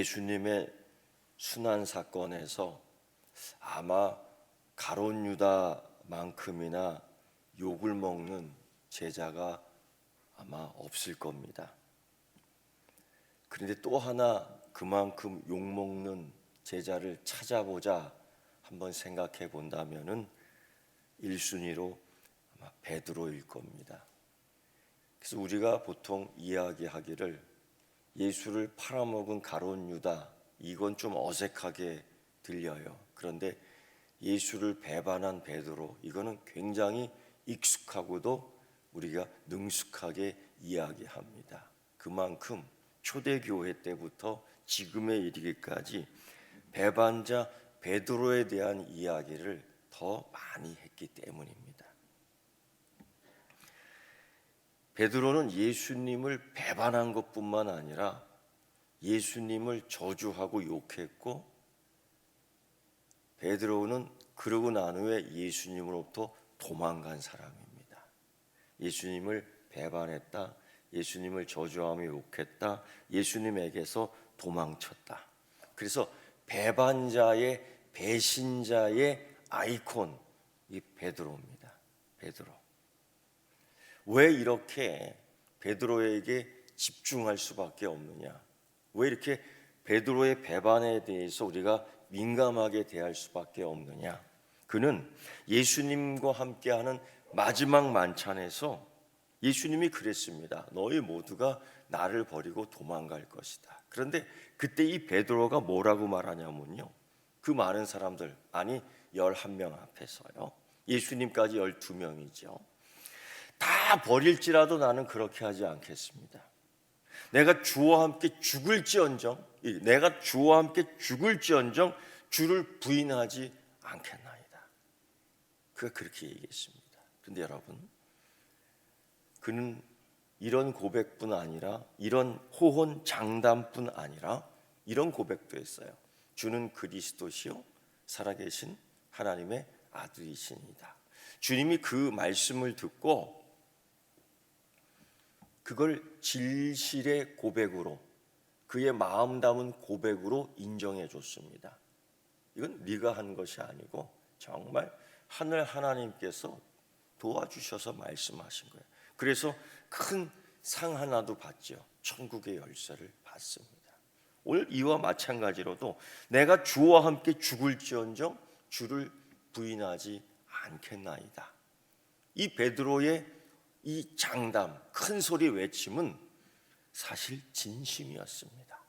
예수님의 순환 사건에서 아마 가룟 유다만큼이나 욕을 먹는 제자가 아마 없을 겁니다. 그런데 또 하나 그만큼 욕먹는 제자를 찾아보자 한번 생각해 본다면은 1순위로 아마 베드로일 겁니다. 그래서 우리가 보통 이야기하기를 예수를 팔아먹은 가룟 유다, 이건 좀 어색하게 들려요. 그런데 예수를 배반한 베드로, 이거는 굉장히 익숙하고도 우리가 능숙하게 이야기합니다. 그만큼 초대교회 때부터 지금에 이르기까지 배반자 베드로에 대한 이야기를 더 많이 했기 때문입니다. 베드로는 예수님을 배반한 것뿐만 아니라 예수님을 저주하고 욕했고, 베드로는 그러고 난 후에 예수님으로부터 도망간 사람입니다. 예수님을 배반했다, 예수님을 저주하며 욕했다, 예수님에게서 도망쳤다. 그래서 배반자의, 배신자의 아이콘, 이 베드로입니다. 베드로. 왜 이렇게 베드로에게 집중할 수밖에 없느냐? 왜 이렇게 베드로의 배반에 대해서 우리가 민감하게 대할 수밖에 없느냐? 그는 예수님과 함께하는 마지막 만찬에서 예수님이 그랬습니다. 너희 모두가 나를 버리고 도망갈 것이다. 그런데 그때 이 베드로가 뭐라고 말하냐면요, 그 많은 사람들, 아니 11명 앞에서요, 예수님까지 12명이죠. 다 버릴지라도 나는 그렇게 하지 않겠습니다. 내가 주와 함께 죽을지언정, 내가 주와 함께 죽을지언정 주를 부인하지 않겠나이다. 그가 그렇게 얘기했습니다. 그런데 여러분, 그는 이런 고백뿐 아니라, 이런 호언 장담뿐 아니라 이런 고백도 했어요. 주는 그리스도시요 살아계신 하나님의 아들이시니이다. 주님이 그 말씀을 듣고 그걸 진실의 고백으로, 그의 마음 담은 고백으로 인정해 줬습니다. 이건 네가 한 것이 아니고 정말 하늘 하나님께서 도와주셔서 말씀하신 거예요. 그래서 큰 상 하나도 받죠. 천국의 열쇠를 받습니다. 오늘 이와 마찬가지로도 내가 주와 함께 죽을지언정 주를 부인하지 않겠나이다. 이 베드로의 이 장담, 큰 소리 외침은 사실 진심이었습니다.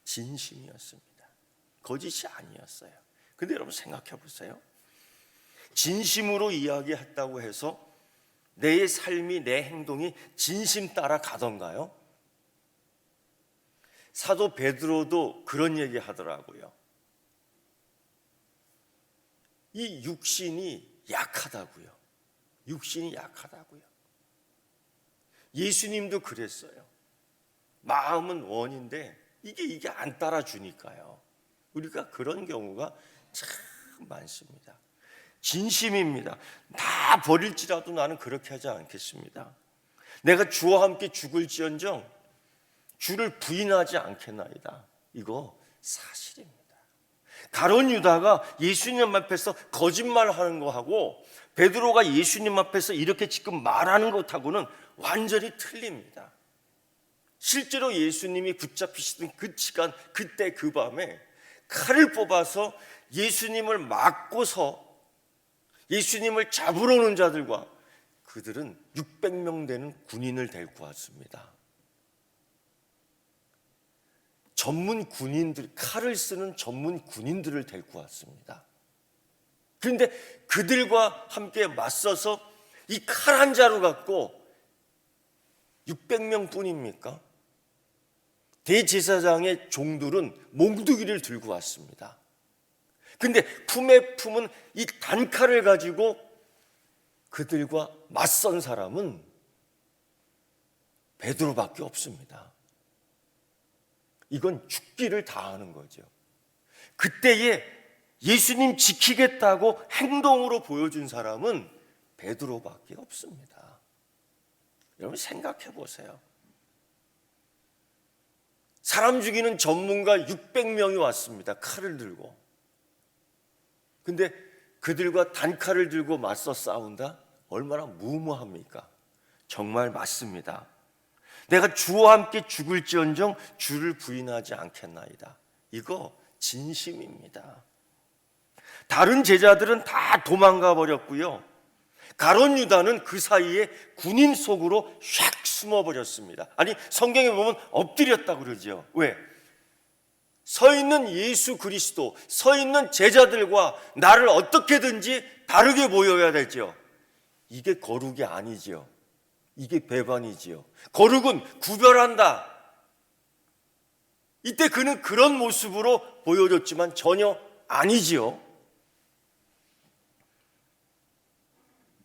진심이었습니다. 거짓이 아니었어요. 근데 여러분 생각해 보세요. 진심으로 이야기했다고 해서 내 삶이, 내 행동이 진심 따라 가던가요? 사도 베드로도 그런 얘기 하더라고요. 이 육신이 약하다고요. 육신이 약하다고요. 예수님도 그랬어요. 마음은 원인데 이게 안 따라주니까요. 우리가 그런 경우가 참 많습니다. 진심입니다. 다 버릴지라도 나는 그렇게 하지 않겠습니다. 내가 주와 함께 죽을지언정 주를 부인하지 않겠나이다. 이거 사실입니다. 가룟 유다가 예수님 앞에서 거짓말하는 거하고 베드로가 예수님 앞에서 이렇게 지금 말하는 것하고는 완전히 틀립니다. 실제로 예수님이 붙잡히시던 그 시간, 그때 그 밤에 칼을 뽑아서 예수님을 막고서 예수님을 잡으러 오는 자들과, 그들은 600명 되는 군인을 데리고 왔습니다. 전문 군인들, 칼을 쓰는 전문 군인들을 데리고 왔습니다. 그런데 그들과 함께 맞서서 이 칼 한 자루 갖고 600명 뿐입니까? 대제사장의 종들은 몽두기를 들고 왔습니다. 근데 품에 품은 이 단칼을 가지고 그들과 맞선 사람은 베드로밖에 없습니다. 이건 죽기를 다하는 거죠. 그때에 예수님 지키겠다고 행동으로 보여준 사람은 베드로밖에 없습니다. 여러분 생각해 보세요. 사람 죽이는 전문가 600명이 왔습니다. 칼을 들고. 근데 그들과 단칼을 들고 맞서 싸운다? 얼마나 무모합니까? 정말 맞습니다. 내가 주와 함께 죽을지언정 주를 부인하지 않겠나이다. 이거 진심입니다. 다른 제자들은 다 도망가 버렸고요. 가룟 유다는 그 사이에 군인 속으로 샥 숨어버렸습니다. 아니, 성경에 보면 엎드렸다고 그러죠. 왜? 서 있는 예수 그리스도, 서 있는 제자들과 나를 어떻게든지 다르게 보여야 되죠. 이게 거룩이 아니지요. 이게 배반이지요. 거룩은 구별한다. 이때 그는 그런 모습으로 보여줬지만 전혀 아니지요.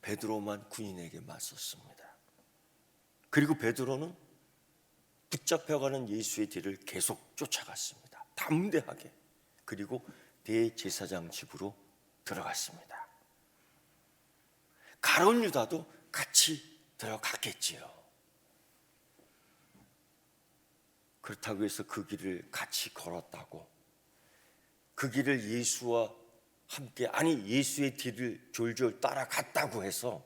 베드로만 군인에게 맞섰습니다. 그리고 베드로는 붙잡혀가는 예수의 뒤를 계속 쫓아갔습니다. 담대하게. 그리고 대제사장 집으로 들어갔습니다. 가룟 유다도 같이 들어갔겠지요. 그렇다고 해서 그 길을 같이 걸었다고, 그 길을 예수와 함께, 아니 예수의 뒤를 졸졸 따라갔다고 해서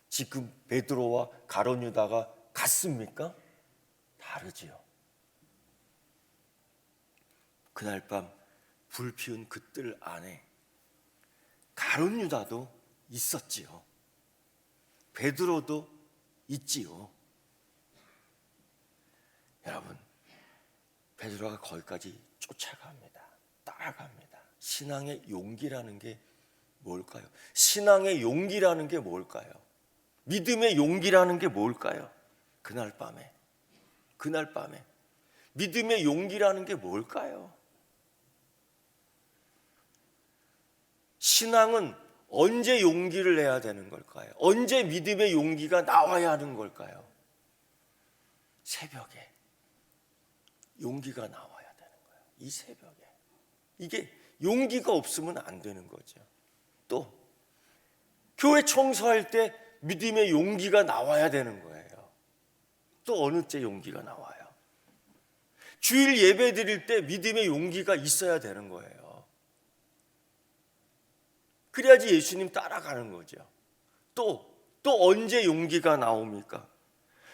지금 베드로와 가룟 유다가 같습니까? 다르지요. 그날 밤 불 피운 그 뜰 안에 가룟 유다도 있었지요. 베드로도 있지요. 여러분, 베드로가 거기까지 쫓아갑니다. 따라갑니다. 신앙의 용기라는 게 뭘까요? 신앙의 용기라는 게 뭘까요? 믿음의 용기라는 게 뭘까요? 그날 밤에 믿음의 용기라는 게 뭘까요? 신앙은 언제 용기를 내야 되는 걸까요? 언제 믿음의 용기가 나와야 하는 걸까요? 새벽에 용기가 나와야 되는 거예요. 이 새벽에. 이게 용기가 없으면 안 되는 거죠. 또 교회 청소할 때 믿음의 용기가 나와야 되는 거예요. 또 어느 때 용기가 나와요? 주일 예배 드릴 때 믿음의 용기가 있어야 되는 거예요. 그래야지 예수님 따라가는 거죠. 또 언제 용기가 나옵니까?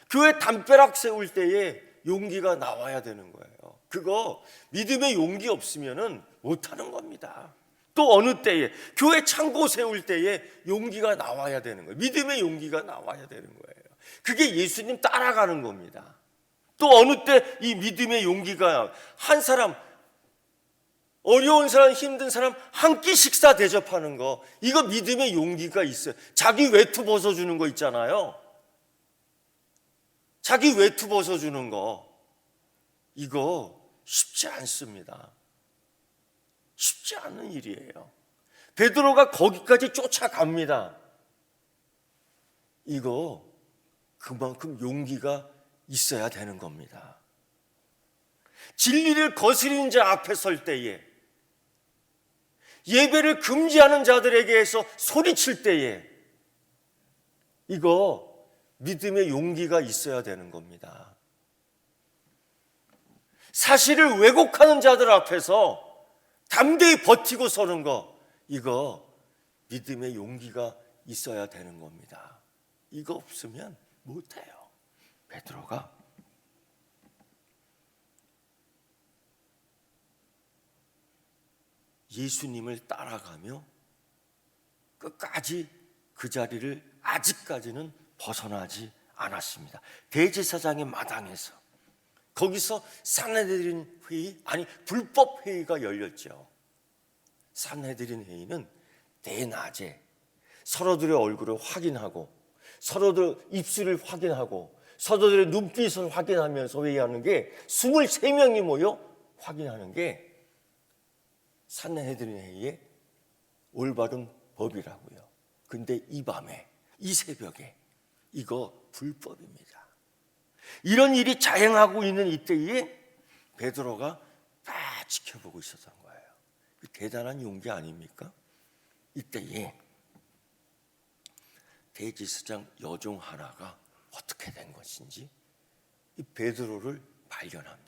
교회 담벼락 세울 때에 용기가 나와야 되는 거예요. 그거 믿음의 용기 없으면은 못하는 겁니다. 또 어느 때에 교회 창고 세울 때에 용기가 나와야 되는 거예요. 믿음의 용기가 나와야 되는 거예요. 그게 예수님 따라가는 겁니다. 또 어느 때 이 믿음의 용기가, 한 사람, 어려운 사람, 힘든 사람 한 끼 식사 대접하는 거, 이거 믿음의 용기가 있어요. 자기 외투 벗어주는 거 있잖아요. 자기 외투 벗어주는 거, 이거 쉽지 않습니다. 쉽지 않은 일이에요. 베드로가 거기까지 쫓아갑니다. 이거 그만큼 용기가 있어야 되는 겁니다. 진리를 거스리는 자 앞에 설 때에, 예배를 금지하는 자들에게서 소리칠 때에, 이거 믿음의 용기가 있어야 되는 겁니다. 사실을 왜곡하는 자들 앞에서 담대히 버티고 서는 거, 이거 믿음의 용기가 있어야 되는 겁니다. 이거 없으면 못해요. 베드로가 예수님을 따라가며 끝까지 그 자리를 아직까지는 벗어나지 않았습니다. 대제사장의 마당에서, 거기서 산헤드린 회의, 아니 불법 회의가 열렸죠. 산헤드린 회의는 대낮에 서로들의 얼굴을 확인하고, 서로들 입술을 확인하고, 서로들의 눈빛을 확인하면서 회의하는 게, 23명이 모여 확인하는 게 산헤드린 회의의 올바른 법이라고요. 근데 이 밤에, 이 새벽에 이거 불법입니다. 이런 일이 자행하고 있는 이때에 베드로가 다 지켜보고 있었던 거예요. 대단한 용기 아닙니까? 이때에 대제사장 여종 하나가 어떻게 된 것인지 이 베드로를 발견합니다.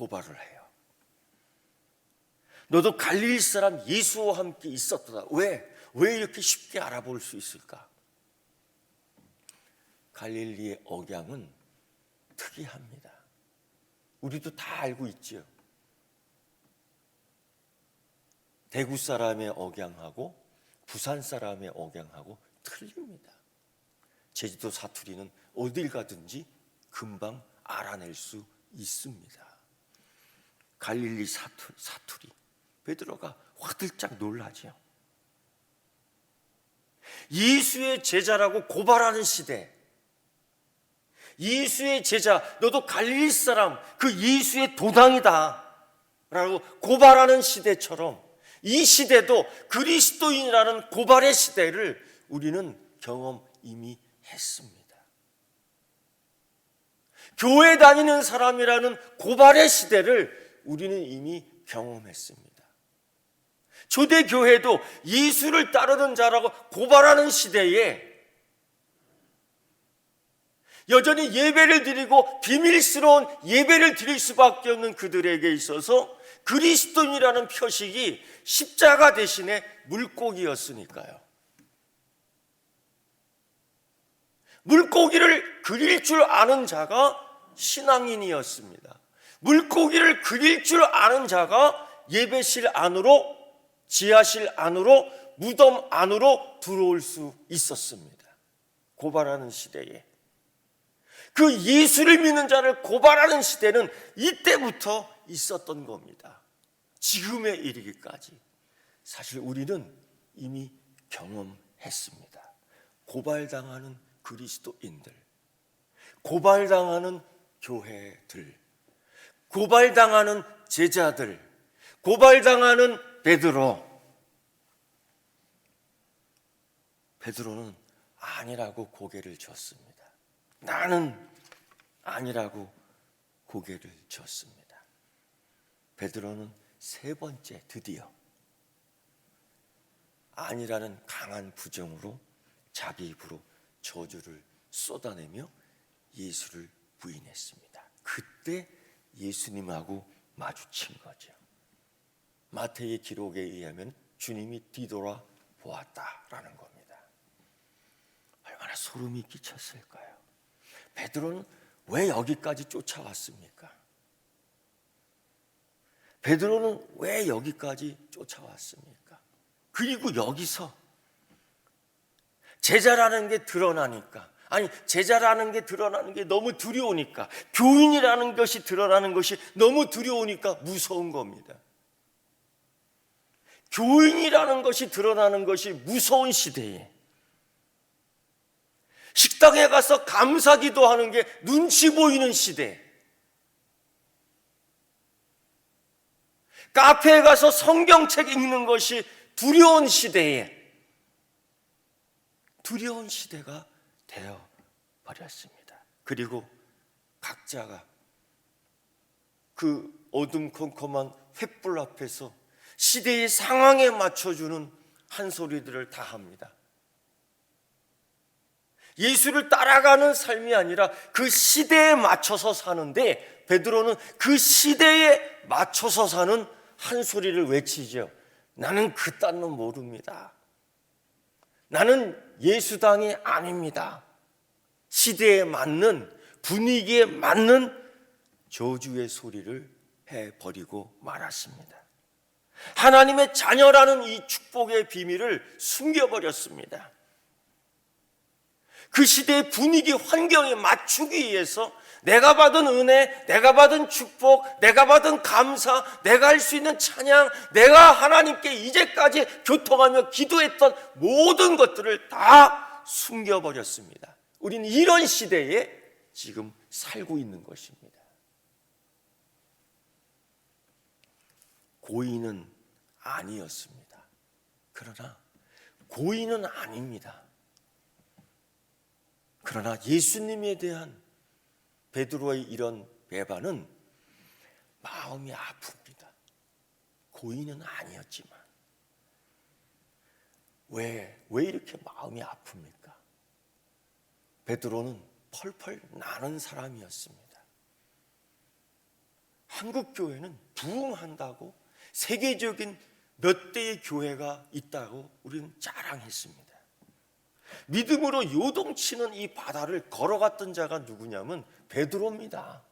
고발을 해요. 너도 갈릴리 사람 예수와 함께 있었다. 왜 이렇게 쉽게 알아볼 수 있을까? 갈릴리의 억양은 특이합니다. 우리도 다 알고 있죠. 대구 사람의 억양하고 부산 사람의 억양하고 틀립니다. 제주도 사투리는 어딜 가든지 금방 알아낼 수 있습니다. 갈릴리 사투리. 베드로가 화들짝 놀라죠. 예수의 제자라고 고발하는 시대, 예수의 제자, 너도 갈릴리 사람, 그 예수의 도당이다 라고 고발하는 시대처럼 이 시대도 그리스도인이라는 고발의 시대를 우리는 경험 이미 했습니다. 교회 다니는 사람이라는 고발의 시대를 우리는 이미 경험했습니다. 초대교회도 예수를 따르는 자라고 고발하는 시대에 여전히 예배를 드리고 비밀스러운 예배를 드릴 수밖에 없는 그들에게 있어서 그리스도인이라는 표식이 십자가 대신에 물고기였으니까요. 물고기를 그릴 줄 아는 자가 신앙인이었습니다. 물고기를 그릴 줄 아는 자가 예배실 안으로, 지하실 안으로, 무덤 안으로 들어올 수 있었습니다. 고발하는 시대에. 그 예수를 믿는 자를 고발하는 시대는 이때부터 있었던 겁니다. 지금에 이르기까지. 사실 우리는 이미 경험했습니다. 고발당하는 그리스도인들, 고발당하는 교회들, 고발당하는 제자들, 고발당하는 베드로는 아니라고 고개를 젓습니다. 나는 아니라고 고개를 젓습니다. 베드로는 세 번째 드디어 아니라는 강한 부정으로 자기 입으로 저주를 쏟아내며 예수를 부인했습니다. 그때 예수님하고 마주친 거죠. 마태의 기록에 의하면 주님이 뒤돌아 보았다라는 겁니다. 얼마나 소름이 끼쳤을까요? 베드로는 왜 여기까지 쫓아왔습니까? 베드로는 왜 여기까지 쫓아왔습니까? 그리고 여기서 제자라는 게 드러나니까, 제자라는 게 드러나는 게 너무 두려우니까, 교인이라는 것이 드러나는 것이 너무 두려우니까 무서운 겁니다. 교인이라는 것이 드러나는 것이 무서운 시대에 식당에 가서 감사기도 하는 게 눈치 보이는 시대, 카페에 가서 성경책 읽는 것이 두려운 시대에 두려운 시대가 되어 버렸습니다. 그리고 각자가 그 어둠컴컴한 횃불 앞에서 시대의 상황에 맞춰주는 한 소리들을 다 합니다. 예수를 따라가는 삶이 아니라 그 시대에 맞춰서 사는데, 베드로는 그 시대에 맞춰서 사는 한 소리를 외치죠. 나는 그딴 놈 모릅니다. 나는 예수당이 아닙니다. 시대에 맞는, 분위기에 맞는 저주의 소리를 해버리고 말았습니다. 하나님의 자녀라는 이 축복의 비밀을 숨겨버렸습니다. 그 시대의 분위기, 환경에 맞추기 위해서 내가 받은 은혜, 내가 받은 축복, 내가 받은 감사, 내가 할 수 있는 찬양, 내가 하나님께 이제까지 교통하며 기도했던 모든 것들을 다 숨겨버렸습니다. 우리는 이런 시대에 지금 살고 있는 것입니다. 고인은 아니었습니다. 그러나 고인은 아닙니다. 그러나 예수님에 대한 베드로의 이런 배반은 마음이 아픕니다. 고인은 아니었지만 왜 이렇게 마음이 아픕니까? 베드로는 펄펄 나는 사람이었습니다. 한국 교회는 부흥한다고 세계적인 몇 대의 교회가 있다고 우리는 자랑했습니다. 믿음으로 요동치는 이 바다를 걸어갔던 자가 누구냐면 베드로입니다.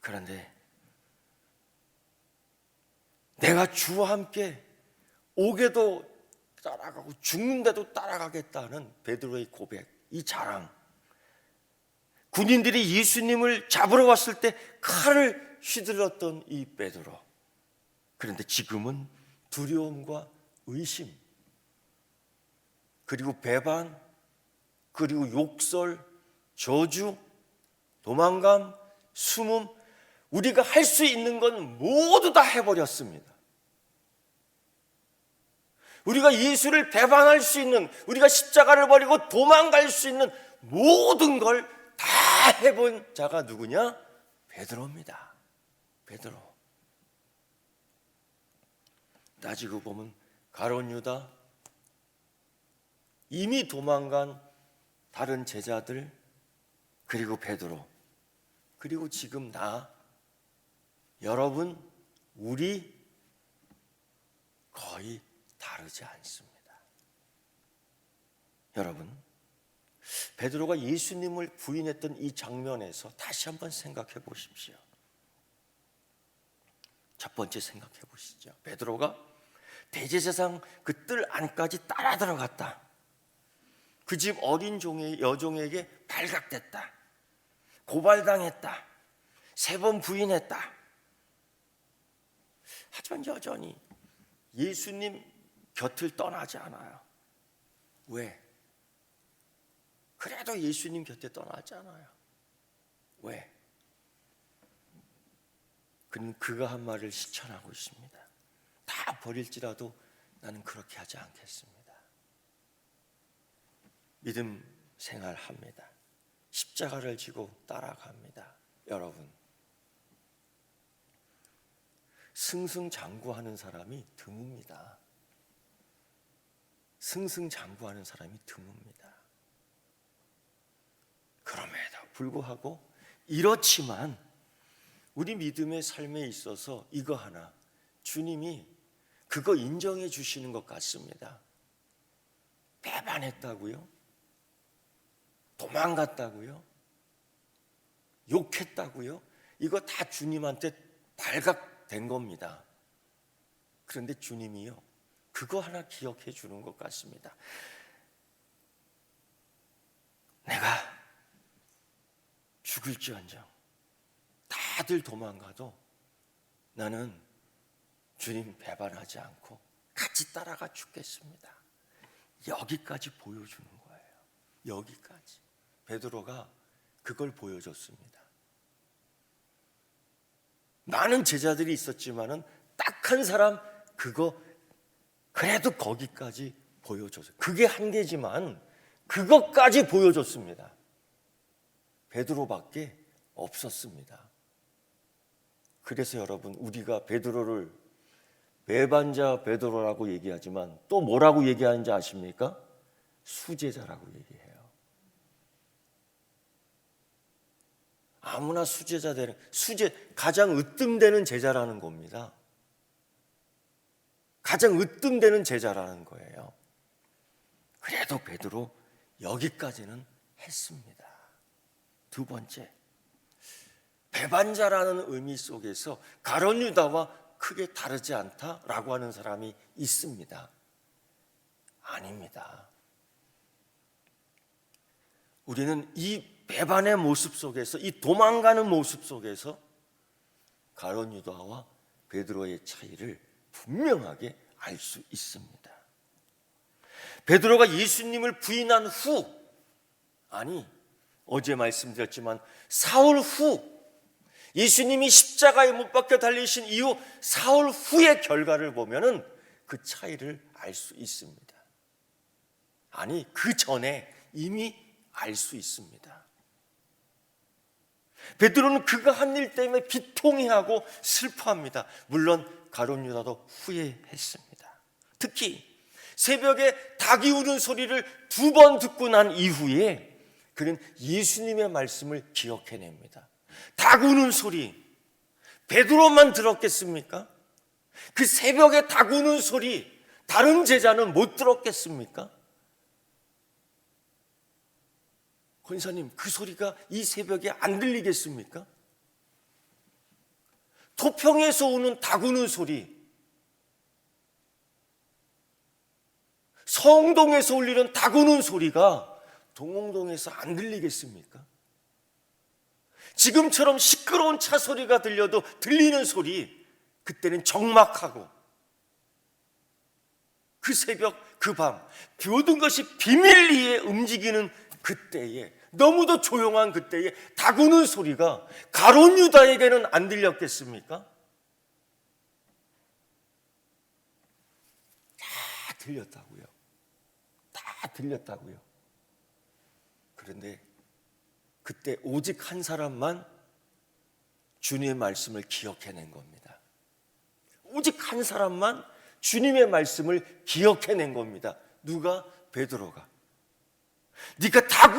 그런데 내가 주와 함께 오게도 따라가고 죽는데도 따라가겠다는 베드로의 고백, 이 자랑. 군인들이 예수님을 잡으러 왔을 때 칼을 휘둘렀던 이 베드로. 그런데 지금은 두려움과 의심, 그리고 배반, 그리고 욕설, 저주, 도망감, 숨음, 우리가 할 수 있는 건 모두 다 해버렸습니다. 우리가 예수를 배반할 수 있는, 우리가 십자가를 버리고 도망갈 수 있는 모든 걸 다 해본 자가 누구냐? 베드로입니다. 베드로. 따지고 보면 가룟 유다, 이미 도망간 다른 제자들, 그리고 베드로, 그리고 지금 나, 여러분, 우리 거의 다르지 않습니다. 여러분, 베드로가 예수님을 부인했던 이 장면에서 다시 한번 생각해 보십시오. 첫 번째 생각해 보시죠. 베드로가 대제사장 그 뜰 안까지 따라 들어갔다. 그 집 어린 여종에게 발각됐다. 고발당했다. 3번 부인했다. 하지만 여전히 예수님 곁을 떠나지 않아요. 왜? 그래도 예수님 곁에 떠나지 않아요. 왜? 그는 그가 한 말을 실천하고 있습니다. 다 버릴지라도 나는 그렇게 하지 않겠습니다. 믿음 생활합니다. 십자가를 지고 따라갑니다. 여러분, 승승장구하는 사람이 드뭅니다. 승승장구하는 사람이 드뭅니다. 그럼에도 불구하고 이렇지만 우리 믿음의 삶에 있어서 이거 하나, 주님이 그거 인정해 주시는 것 같습니다. 배반했다고요? 도망갔다고요? 욕했다고요? 이거 다 주님한테 발각된 겁니다. 그런데 주님이요, 그거 하나 기억해 주는 것 같습니다. 내가 죽을지언정 다들 도망가도 나는 주님 배반하지 않고 같이 따라가 죽겠습니다. 여기까지 보여주는 거예요. 여기까지. 베드로가 그걸 보여줬습니다. 많은 제자들이 있었지만은 딱 한 사람 그거 그래도 거기까지 보여줬어요. 그게 한계지만 그것까지 보여줬습니다. 베드로밖에 없었습니다. 그래서 여러분, 우리가 베드로를 배반자 베드로라고 얘기하지만 또 뭐라고 얘기하는지 아십니까? 수제자라고 얘기해요. 아무나 수제자 되는, 가장 으뜸되는 제자라는 겁니다. 가장 으뜸되는 제자라는 거예요. 그래도 베드로 여기까지는 했습니다. 두 번째, 배반자라는 의미 속에서 가룟 유다와 크게 다르지 않다라고 하는 사람이 있습니다. 아닙니다. 우리는 이 배반의 모습 속에서, 이 도망가는 모습 속에서 가룟 유다와 베드로의 차이를 분명하게 알 수 있습니다. 베드로가 예수님을 부인한 후, 아니 어제 말씀드렸지만 사흘 후, 예수님이 십자가에 못 박혀 달리신 이후 사흘 후의 결과를 보면은 그 차이를 알 수 있습니다. 아니 그 전에 이미 알 수 있습니다. 베드로는 그가 한 일 때문에 비통해하고 슬퍼합니다. 물론 가룟 유다도 후회했습니다. 특히 새벽에 닭이 우는 소리를 2번 듣고 난 이후에 그는 예수님의 말씀을 기억해냅니다. 닭 우는 소리 베드로만 들었겠습니까? 그 새벽에 닭 우는 소리 다른 제자는 못 들었겠습니까? 권사님, 그 소리가 이 새벽에 안 들리겠습니까? 토평에서 우는 닭 우는 소리, 성동에서 울리는 닭 우는 소리가 동홍동에서 안 들리겠습니까? 지금처럼 시끄러운 차 소리가 들려도 들리는 소리, 그때는 적막하고 그 새벽 그 밤 모든 것이 비밀리에 움직이는 그때에, 너무도 조용한 그때에 닭 우는 소리가 가룟 유다에게는 안 들렸겠습니까? 다 들렸다고요. 다 들렸다고요. 그런데 그때 오직 한 사람만 주님의 말씀을 기억해낸 겁니다. 오직 한 사람만 주님의 말씀을 기억해낸 겁니다. 누가? 베드로가. 네가 닭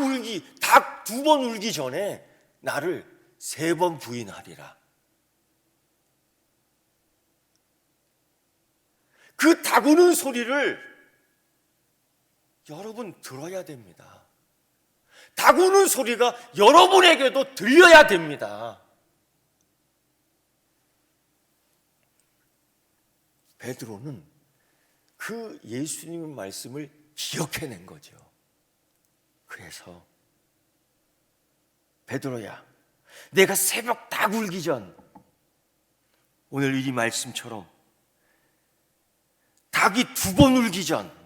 2번 울기 전에 나를 3번 부인하리라. 그 닭 우는 소리를 여러분 들어야 됩니다. 닭 우는 소리가 여러분에게도 들려야 됩니다. 베드로는 그 예수님의 말씀을 기억해낸 거죠. 그래서 베드로야, 내가 새벽 닭 울기 전, 오늘 이 말씀처럼 닭이 2번 울기 전,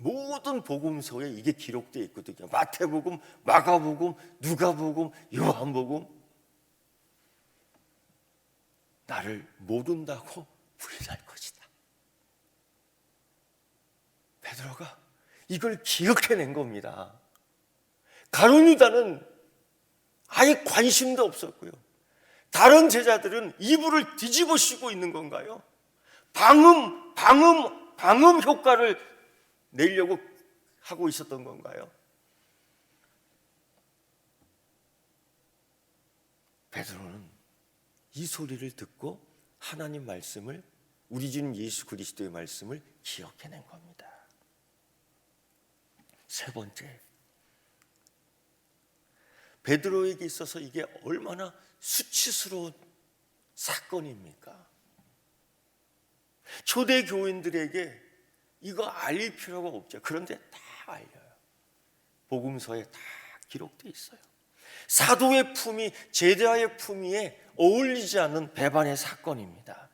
모든 복음서에 이게 기록되어 있거든요. 마태복음, 마가복음, 누가복음, 요한복음. 나를 모른다고 부인할 것이다. 베드로가 이걸 기억해낸 겁니다. 가룟 유다는 아예 관심도 없었고요. 다른 제자들은 이불을 뒤집어 씌고 있는 건가요? 방음 효과를 내려고 하고 있었던 건가요? 베드로는 이 소리를 듣고 하나님 말씀을, 우리 주님 예수 그리스도의 말씀을 기억해낸 겁니다. 세 번째, 베드로에게 있어서 이게 얼마나 수치스러운 사건입니까? 초대 교인들에게 이거 알릴 필요가 없죠. 그런데 다 알려요. 복음서에 다 기록되어 있어요. 사도의 품위, 제자의 품위에 어울리지 않는 배반의 사건입니다.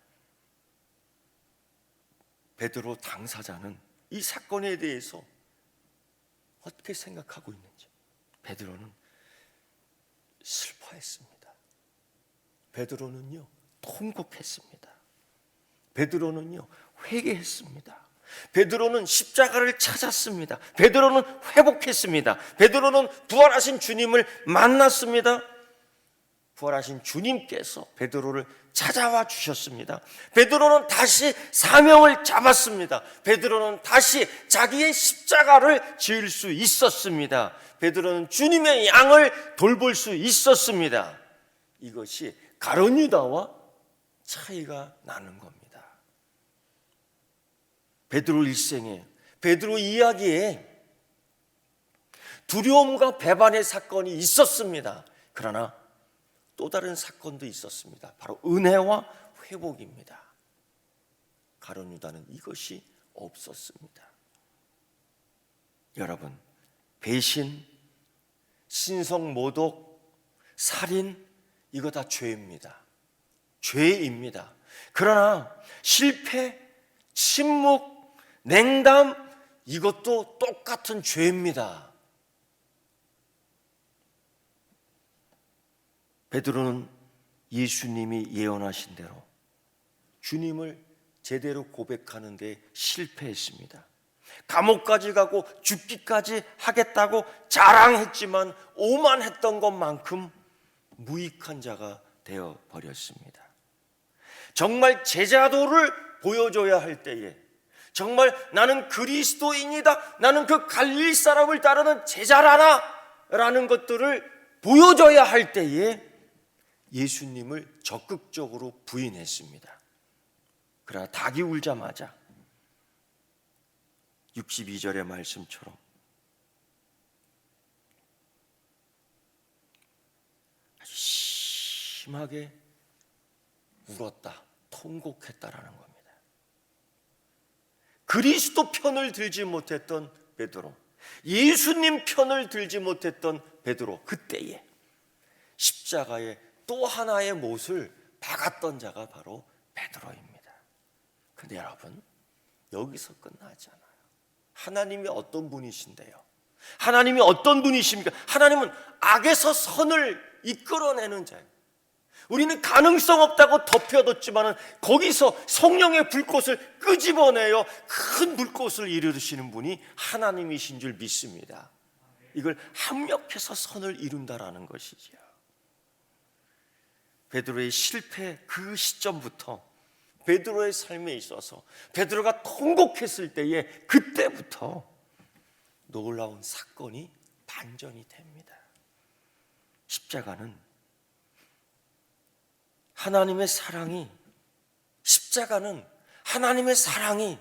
베드로 당사자는 이 사건에 대해서 어떻게 생각하고 있는지, 베드로는 슬퍼했습니다. 베드로는요 통곡했습니다. 베드로는요 회개했습니다. 베드로는 십자가를 찾았습니다. 베드로는 회복했습니다. 베드로는 부활하신 주님을 만났습니다. 부활하신 주님께서 베드로를 찾아와 주셨습니다. 베드로는 다시 사명을 잡았습니다. 베드로는 다시 자기의 십자가를 지을 수 있었습니다. 베드로는 주님의 양을 돌볼 수 있었습니다. 이것이 가룟 유다와 차이가 나는 겁니다. 베드로 일생에, 베드로 이야기에 두려움과 배반의 사건이 있었습니다. 그러나 또 다른 사건도 있었습니다. 바로 은혜와 회복입니다. 가룟 유다는 이것이 없었습니다. 여러분, 배신, 신성 모독, 살인, 이거 다 죄입니다. 죄입니다. 그러나 실패, 침묵, 냉담, 이것도 똑같은 죄입니다. 베드로는 예수님이 예언하신 대로 주님을 제대로 고백하는 데 실패했습니다. 감옥까지 가고 죽기까지 하겠다고 자랑했지만 오만했던 것만큼 무익한 자가 되어버렸습니다. 정말 제자도를 보여줘야 할 때에, 정말 나는 그리스도인이다, 나는 그 갈릴리 사람을 따르는 제자라나 라는 것들을 보여줘야 할 때에 예수님을 적극적으로 부인했습니다. 그러나 닭이 울자마자 62절의 말씀처럼 아주 심하게 울었다, 통곡했다라는 겁니다. 그리스도 편을 들지 못했던 베드로, 예수님 편을 들지 못했던 베드로, 그때에 십자가에 또 하나의 못을 박았던 자가 바로 베드로입니다. 그런데 여러분, 여기서 끝나지 않아요. 하나님이 어떤 분이신데요? 하나님이 어떤 분이십니까? 하나님은 악에서 선을 이끌어내는 자예요. 우리는 가능성 없다고 덮여뒀지만 거기서 성령의 불꽃을 끄집어내어 큰 불꽃을 이루시는 분이 하나님이신 줄 믿습니다. 이걸 합력해서 선을 이룬다라는 것이지요. 베드로의 실패 그 시점부터 베드로의 삶에 있어서 베드로가 통곡했을 때에 그때부터 놀라운 사건이 반전이 됩니다. 십자가는 하나님의 사랑이, 십자가는 하나님의 사랑이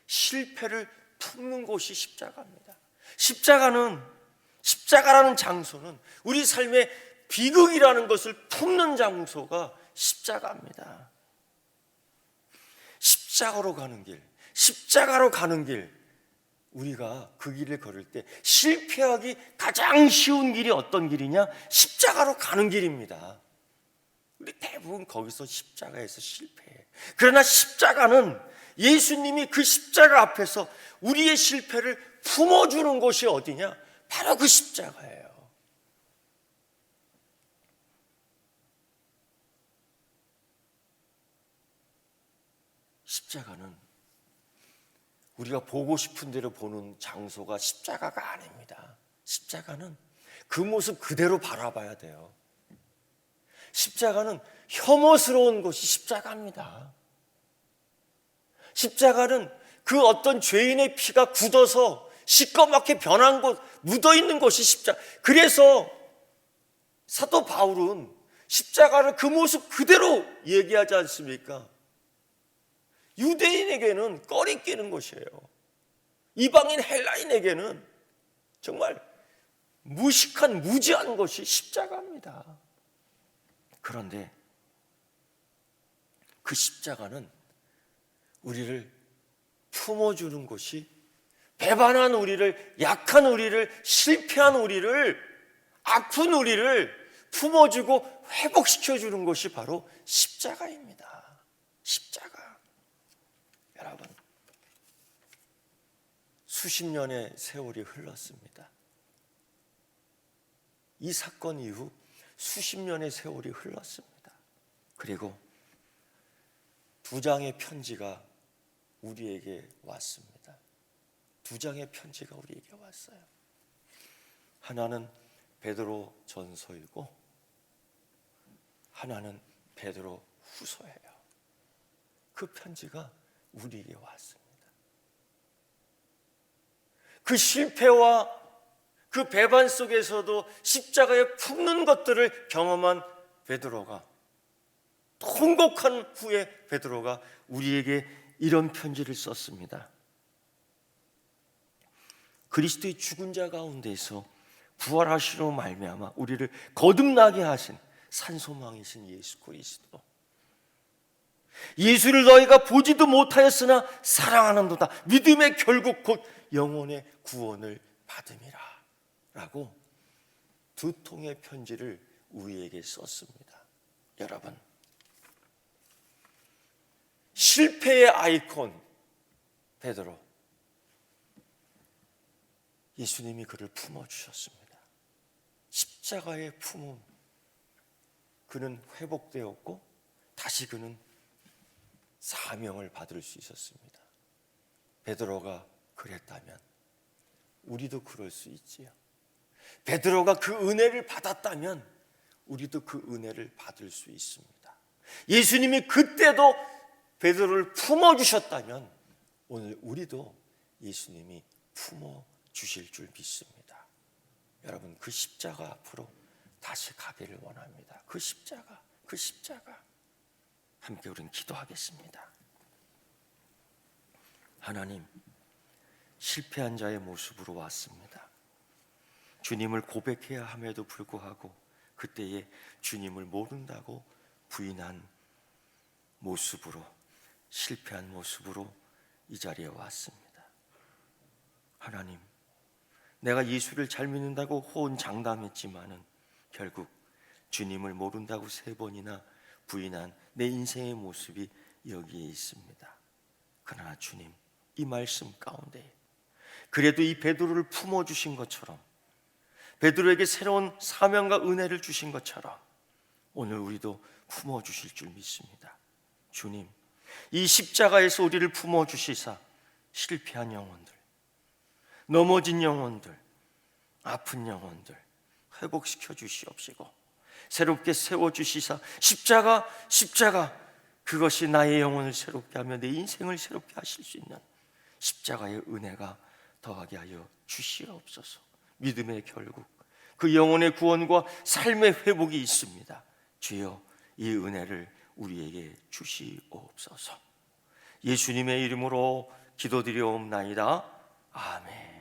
실패를 품는 곳이 십자가입니다. 십자가라는 장소는 우리 삶의 비극이라는 것을 품는 장소가 십자가입니다. 십자가로 가는 길, 우리가 그 길을 걸을 때 실패하기 가장 쉬운 길이 어떤 길이냐? 십자가로 가는 길입니다. 우리 대부분 거기서 십자가에서 실패해. 그러나 십자가는 예수님이 그 십자가 앞에서 우리의 실패를 품어주는 곳이 어디냐? 바로 그 십자가예요. 십자가는 우리가 보고 싶은 대로 보는 장소가 십자가가 아닙니다. 십자가는 그 모습 그대로 바라봐야 돼요. 십자가는 혐오스러운 곳이 십자가입니다. 십자가는 그 어떤 죄인의 피가 굳어서 시꺼멓게 변한 곳, 묻어있는 곳이 십자가. 그래서 사도 바울은 십자가를 그 모습 그대로 얘기하지 않습니까? 유대인에게는 꺼리끼는 것이에요. 이방인 헬라인에게는 정말 무식한 무지한 것이 십자가입니다. 그런데 그 십자가는 우리를 품어주는 것이, 배반한 우리를, 약한 우리를, 실패한 우리를, 아픈 우리를 품어주고 회복시켜주는 것이 바로 십자가입니다. 십자가. 여러분, 수십 년의 세월이 흘렀습니다. 이 사건 이후 수십 년의 세월이 흘렀습니다. 그리고 두 장의 편지가 우리에게 왔습니다. 두 장의 편지가 우리에게 왔어요. 하나는 베드로 전서이고 하나는 베드로 후서예요. 그 편지가 우리에게 왔습니다. 그 실패와 그 배반 속에서도 십자가에 품는 것들을 경험한 베드로가, 통곡한 후에 베드로가 우리에게 이런 편지를 썼습니다. 그리스도의 죽은 자 가운데서 부활하시로 말미암아 우리를 거듭나게 하신 산소망이신 예수 그리스도, 예수를 너희가 보지도 못하였으나 사랑하는도다. 믿음의 결국 곧 영혼의 구원을 받음이라 라고 두 통의 편지를 우리에게 썼습니다. 여러분, 실패의 아이콘 베드로, 예수님이 그를 품어주셨습니다. 십자가의 품음, 그는 회복되었고 다시 그는 사명을 받을 수 있었습니다. 베드로가 그랬다면 우리도 그럴 수 있지요. 베드로가 그 은혜를 받았다면 우리도 그 은혜를 받을 수 있습니다. 예수님이 그때도 베드로를 품어주셨다면 오늘 우리도 예수님이 품어 주실 줄 믿습니다. 여러분, 그 십자가 앞으로 다시 가기를 원합니다. 그 십자가 함께 우리는 기도하겠습니다. 하나님, 실패한 자의 모습으로 왔습니다. 주님을 고백해야 함에도 불구하고 그때에 주님을 모른다고 부인한 모습으로, 실패한 모습으로 이 자리에 왔습니다. 하나님, 내가 예수를 잘 믿는다고 호언장담했지만은 결국 주님을 모른다고 3번이나 부인한 내 인생의 모습이 여기에 있습니다. 그러나 주님, 이 말씀 가운데 그래도 이 베드로를 품어주신 것처럼, 베드로에게 새로운 사명과 은혜를 주신 것처럼 오늘 우리도 품어주실 줄 믿습니다. 주님, 이 십자가에서 우리를 품어주시사 실패한 영혼들, 넘어진 영혼들, 아픈 영혼들 회복시켜 주시옵시고 새롭게 세워주시사 십자가 그것이 나의 영혼을 새롭게 하며 내 인생을 새롭게 하실 수 있는 십자가의 은혜가 더하게 하여 주시옵소서. 믿음의 결국 그 영혼의 구원과 삶의 회복이 있습니다. 주여, 이 은혜를 우리에게 주시옵소서. 예수님의 이름으로 기도드리옵나이다. 아멘.